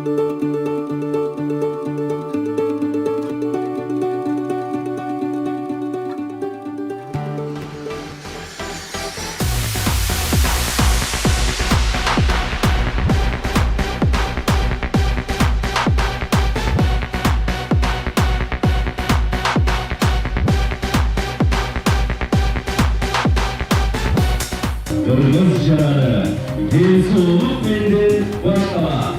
Kırgız Jaranı Denizoluk Mendil başlama.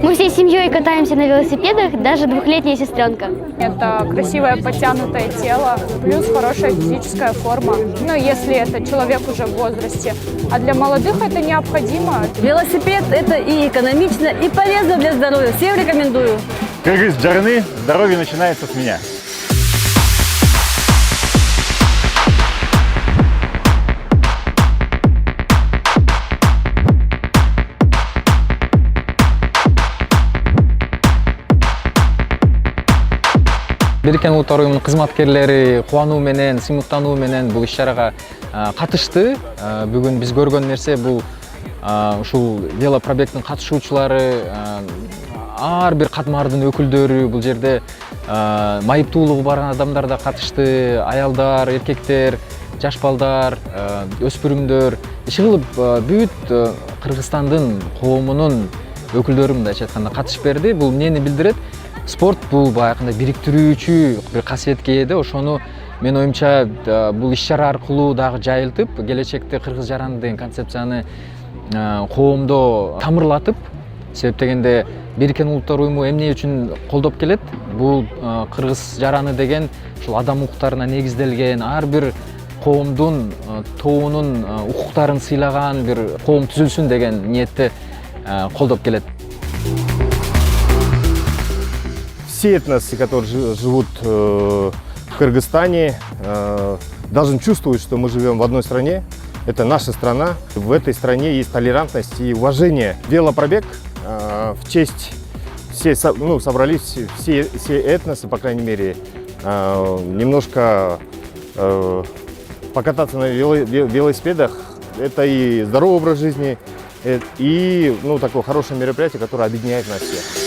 Мы всей семьей катаемся на велосипедах, даже двухлетняя сестренка. Это красивое подтянутое тело, плюс хорошая физическая форма. Ну, если это человек уже в возрасте. А для молодых это необходимо. Велосипед – это и экономично, и полезно для здоровья. Всем рекомендую. Кыргыз Джараны, здоровье начинается с меня. Бириккен Улуттар Уюмунун кызматкерлери кубануу менен, сыймыктануу менен бул иш-чарага катышты. Бүгүн биз көргөн нерсе бул ушул велопробегдин катышуучулары, ар бир катмардын өкүлдөрү бул жерде майыптуулугу бар адамдар да катышты. Аялдар, эркектер, жаш балдар, өспүрүмдөр иши кылып бүт Кыргызстандын коомунун өкүлдөрү мындайча айтканда катышып берди. Бул эмнени билдирет? Спорт бул баягындай бириктирүүчү бир касиетке ээ да. Ошону мен оюмча бул иш-чара аркылуу дагы жайылтып, келечекте Кыргыз Жараны деген концепцияны коомдо тамырлатып, себеп дегенде Бириккен Улуттар Уюму эмне үчүн колдоп келет? Бул Кыргыз Жараны деген ушул адам укуктарына негизделген, ар бир коомдун, тоонун укуктарын сыйлаган бир коом түзүлсүн деген ниетте колдоп келет. Все этносы, которые живут в Кыргызстане, должны чувствовать, что мы живем в одной стране. Это наша страна. В этой стране есть толерантность и уважение. Велопробег в честь, собрались все этносы, по крайней мере, немножко покататься на велосипедах. Это и здоровый образ жизни, и такое хорошее мероприятие, которое объединяет нас всех.